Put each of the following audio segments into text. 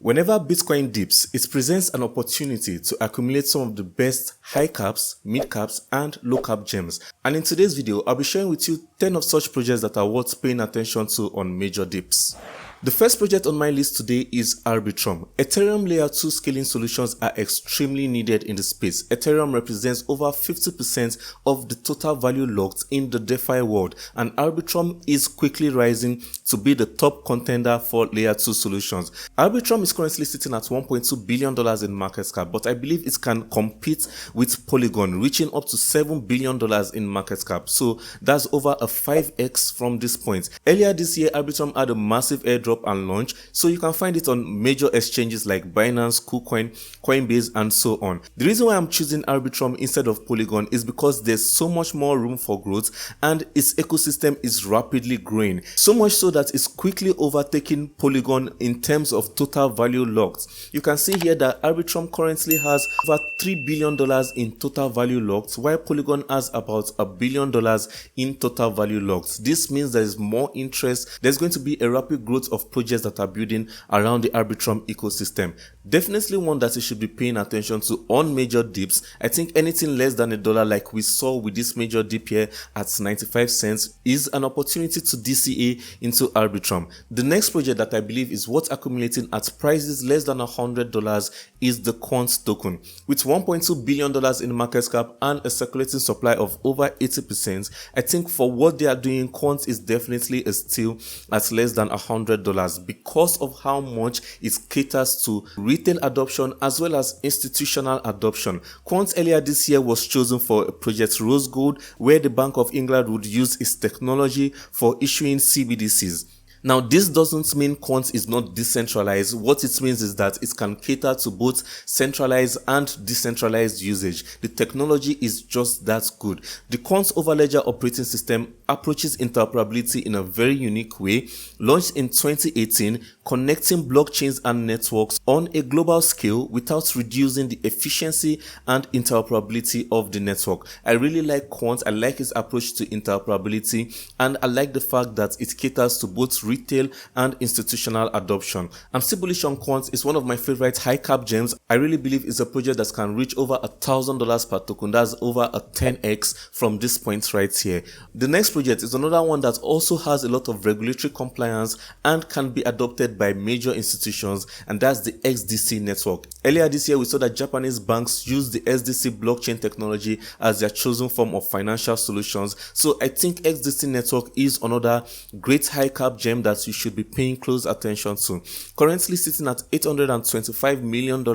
Whenever Bitcoin dips, it presents an opportunity to accumulate some of the best high caps, mid caps, and low cap gems. And in today's video, I'll be sharing with you 10 of such projects that are worth paying attention to on major dips. The first project on my list today is Arbitrum. Ethereum Layer 2 scaling solutions are extremely needed in the space. Ethereum represents over 50% of the total value locked in the DeFi world, and Arbitrum is quickly rising to be the top contender for Layer 2 solutions. Arbitrum is currently sitting at $1.2 billion in market cap, but I believe it can compete with Polygon, reaching up to $7 billion in market cap. So that's over a 5x from this point. Earlier this year, Arbitrum had a massive airdrop and launch, so you can find it on major exchanges like Binance, KuCoin, Coinbase, and so on. The reason why I'm choosing Arbitrum instead of Polygon is because there's so much more room for growth and its ecosystem is rapidly growing, so much so that it's quickly overtaking Polygon in terms of total value locked. You can see here that Arbitrum currently has over $3 billion in total value locked, while Polygon has about $1 billion in total value locked. This means there is more interest. There's going to be a rapid growth of projects that are building around the Arbitrum ecosystem. Definitely one that you should be paying attention to on major dips. I think anything less than $1, like we saw with this major dip here at 95 cents, is an opportunity to DCA into Arbitrum. The next project that I believe is worth accumulating at prices less than $100 is the Quant token. With $1.2 billion in market cap and a circulating supply of over 80%, I think for what they are doing, Quant is definitely a steal at less than $100 because of how much it caters to retail adoption as well as institutional adoption. Quant earlier this year was chosen for Project Rose Gold, where the Bank of England would use its technology for issuing CBDCs. Now, this doesn't mean Quant is not decentralized. What it means is that it can cater to both centralized and decentralized usage. The technology is just that good. The Quant Overledger operating system approaches interoperability in a very unique way. Launched in 2018, connecting blockchains and networks on a global scale without reducing the efficiency and interoperability of the network. I really like Quant. I like its approach to interoperability, and I like the fact that it caters to both retail and institutional adoption. I'm still bullish on Quant. It's one of my favorite high cap gems. I really believe it's a project that can reach over $1,000 per token. That's over a 10x from this point right here. The next project is another one that also has a lot of regulatory compliance and can be adopted by major institutions, and that's the XDC network. Earlier this year, we saw that Japanese banks use the XDC blockchain technology as their chosen form of financial solutions. So I think XDC network is another great high cap gem that you should be paying close attention to. Currently sitting at $825 million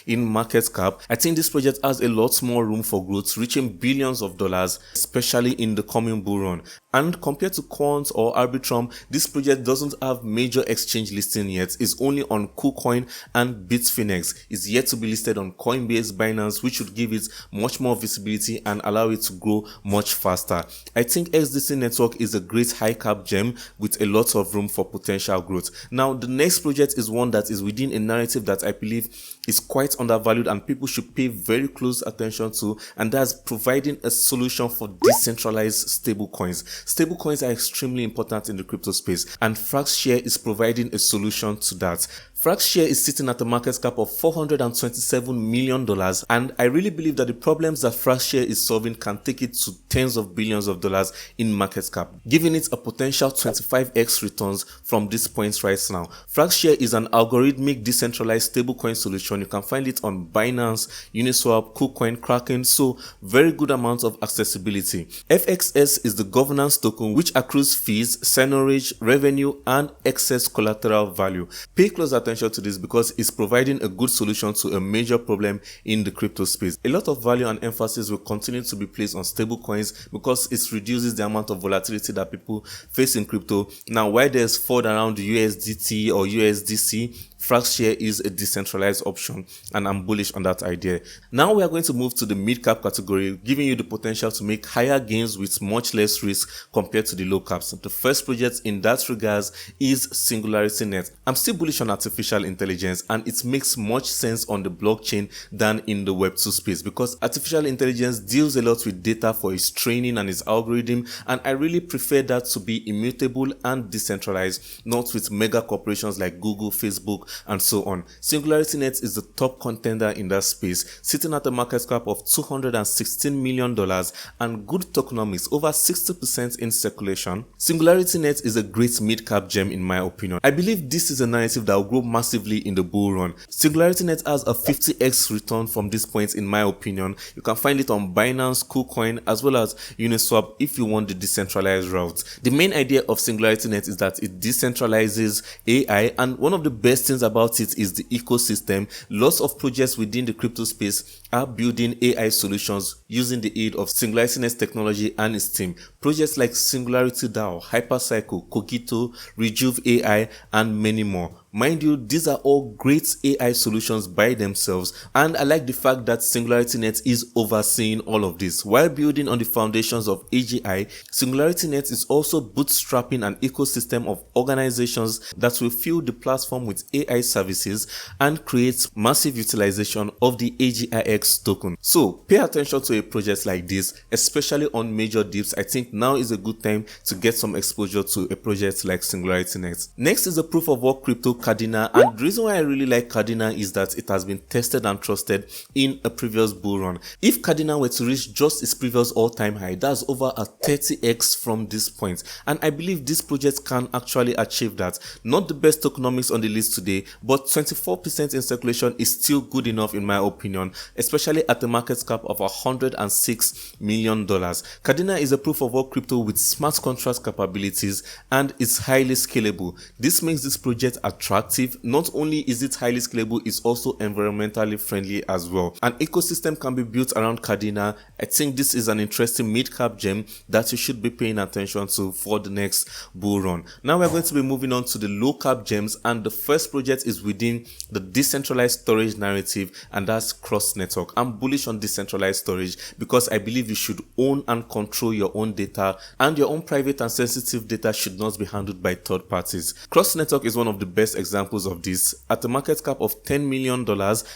in market cap, I think this project has a lot more room for growth, reaching billions of dollars, especially in the coming bull run. And compared to Quant or Arbitrum, this project doesn't have major exchange listing yet. It's only on KuCoin and Bitfinex. It's yet to be listed on Coinbase, Binance, which would give it much more visibility and allow it to grow much faster. I think XDC network is a great high cap gem with a lot of room for potential growth. Now, the next project is one that is within a narrative that I believe is quite undervalued and people should pay very close attention to, and that's providing a solution for decentralized stablecoins. Stablecoins are extremely important in the crypto space, and FraxShare is providing a solution to that. FraxShare is sitting at a market cap of $427 million, and I really believe that the problems that FraxShare is solving can take it to tens of billions of dollars in market cap, giving it a potential 25x returns from this point right now. FraxShare is an algorithmic decentralized stablecoin solution. You can find it on Binance, Uniswap, KuCoin, Kraken, so very good amount of accessibility. FXS is the governance token which accrues fees, seigniorage, revenue, and excess collateral value. Pay close attention to this because it's providing a good solution to a major problem in the crypto space. A lot of value and emphasis will continue to be placed on stablecoins because it reduces the amount of volatility that people face in crypto. Now, while there's FUD around USDT or USDC, FraxShare is a decentralized option, and I'm bullish on that idea. Now we are going to move to the mid-cap category, giving you the potential to make higher gains with much less risk compared to the low caps. The first project in that regards is SingularityNet. I'm still bullish on artificial intelligence, and it makes much sense on the blockchain than in the Web2 space because artificial intelligence deals a lot with data for its training and its algorithm, and I really prefer that to be immutable and decentralized, not with mega corporations like Google, Facebook, and so on. SingularityNet is the top contender in that space, sitting at a market cap of $216 million and good tokenomics, over 60% in circulation. SingularityNet is a great mid-cap gem in my opinion. I believe this is a narrative that will grow massively in the bull run. SingularityNet has a 50x return from this point in my opinion. You can find it on Binance, KuCoin, as well as Uniswap if you want the decentralized route. The main idea of SingularityNet is that it decentralizes AI, and one of the best things about it is the ecosystem. Lots of projects within the crypto space are building AI solutions using the aid of SingularityNet technology and its team. Projects like Singularity DAO, Hypercycle, Cogito, Rejuve AI, and many more. Mind you, these are all great AI solutions by themselves, and I like the fact that SingularityNet is overseeing all of this. While building on the foundations of AGI, SingularityNet is also bootstrapping an ecosystem of organizations that will fuel the platform with AI services and create massive utilization of the AGIX token. So pay attention to a project like this, especially on major dips. I think now is a good time to get some exposure to a project like SingularityNet. Next is the proof of work crypto Cardinal, and the reason why I really like Cardinal is that it has been tested and trusted in a previous bull run. If Cardinal were to reach just its previous all-time high, that's over a 30x from this point, and I believe this project can actually achieve that. Not the best tokenomics on the list today, but 24% in circulation is still good enough in my opinion, especially at the market cap of $106 million. Cardinal is a proof of work crypto with smart contract capabilities and is highly scalable. This makes this project attractive. Not only is it highly scalable, it's also environmentally friendly as well. An ecosystem can be built around Cardinal. I think this is an interesting mid-cap gem that you should be paying attention to for the next bull run. Now we're going to be moving on to the low-cap gems, and the first project is within the decentralized storage narrative, and that's Cross Network. I'm bullish on decentralized storage because I believe you should own and control your own data, and your own private and sensitive data should not be handled by third parties. Cross Network is one of the best examples of this. At a market cap of $10 million,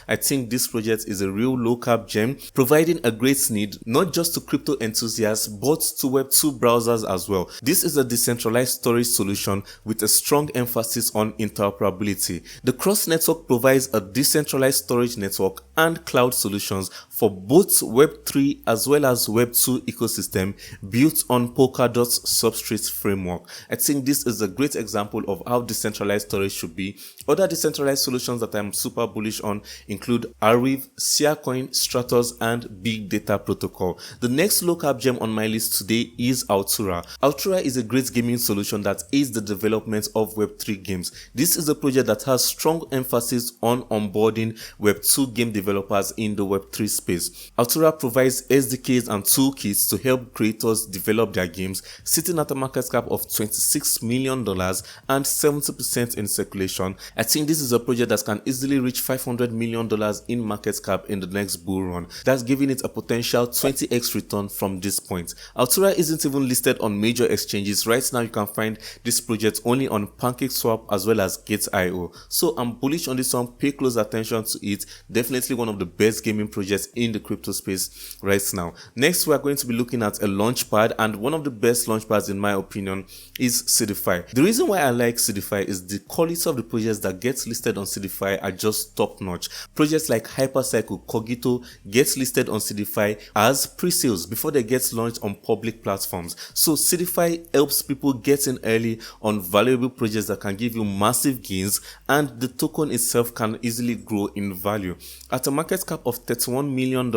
I think this project is a real low cap gem, providing a great need not just to crypto enthusiasts but to Web2 browsers as well. This is a decentralized storage solution with a strong emphasis on interoperability. The Cross Network provides a decentralized storage network and cloud solutions for both Web3 as well as Web2 ecosystem built on Polkadot's substrate framework. I think this is a great example of how decentralized storage should be. Other decentralized solutions that I'm super bullish on include Arweave, Siacoin, Stratos, and Big Data Protocol. The next low cap gem on my list today is Altura. Altura is a great gaming solution that aids the development of Web3 games. This is a project that has strong emphasis on onboarding Web2 game developers in the Web3 space. Altura provides SDKs and toolkits to help creators develop their games, sitting at a market cap of $26 million and 70% in circulation. I think this is a project that can easily reach $500 million in market cap in the next bull run. That's giving it a potential 20x return from this point. Altura isn't even listed on major exchanges. Right now you can find this project only on PancakeSwap as well as Gate.io. So I'm bullish on this one. Pay close attention to it. Definitely one of the best gaming projects in the crypto space right now. Next, we are going to be looking at a launchpad, and one of the best launchpads in my opinion is CDFI. The reason why I like CDFI is the quality of the projects that gets listed on CDFI are just top notch. Projects like Hypercycle, Cogito gets listed on CDFI as pre-sales before they get launched on public platforms. So CDFI helps people get in early on valuable projects that can give you massive gains, and the token itself can easily grow in value. At a market cap of $31 million,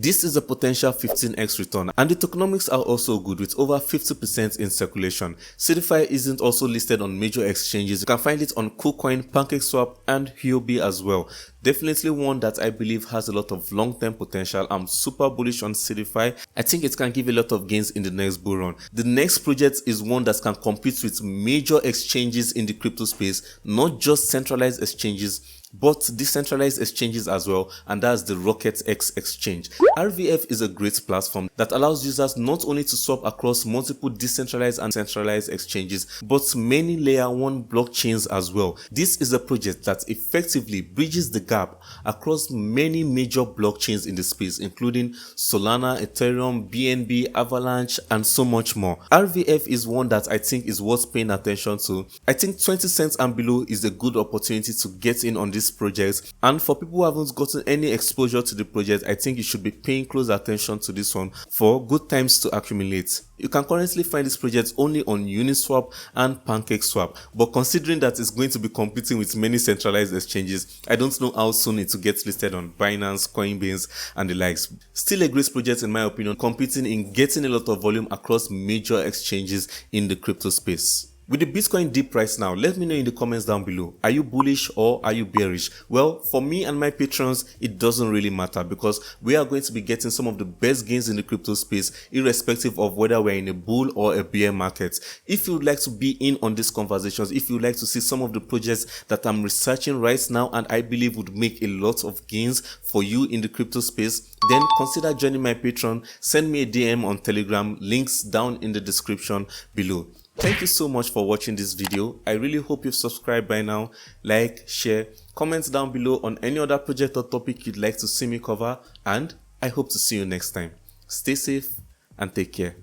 this is a potential 15x return, and the tokenomics are also good with over 50% in circulation. CDFI isn't also listed on major exchanges. You can find it on KuCoin, PancakeSwap, and Huobi as well. Definitely one that I believe has a lot of long-term potential. I'm super bullish on CDFI. I think it can give a lot of gains in the next bull run. The next project is one that can compete with major exchanges in the crypto space, not just centralized exchanges, but decentralized exchanges as well, and that's the RocketX exchange. RVF is a great platform that allows users not only to swap across multiple decentralized and centralized exchanges, but many layer 1 blockchains as well. This is a project that effectively bridges the gap across many major blockchains in the space, including Solana, Ethereum, BNB, Avalanche, and so much more. RVF is one that I think is worth paying attention to. I think 20 cents and below is a good opportunity to get in on this project, and for people who haven't gotten any exposure to the project, I think you should be paying close attention to this one for good times to accumulate. You can currently find this project only on Uniswap and PancakeSwap, but considering that it's going to be competing with many centralized exchanges, I don't know how soon it will get listed on Binance, Coinbase, and the likes. Still a great project in my opinion, competing in getting a lot of volume across major exchanges in the crypto space. With the Bitcoin dip right now, let me know in the comments down below. Are you bullish or are you bearish? Well, for me and my patrons, it doesn't really matter because we are going to be getting some of the best gains in the crypto space, irrespective of whether we're in a bull or a bear market. If you would like to be in on these conversations, if you would like to see some of the projects that I'm researching right now and I believe would make a lot of gains for you in the crypto space, then consider joining my Patreon. Send me a DM on Telegram, links down in the description below. Thank you so much for watching this video. I really hope you've subscribed by now. Like, share, comment down below on any other project or topic you'd like to see me cover, and I hope to see you next time. Stay safe and take care.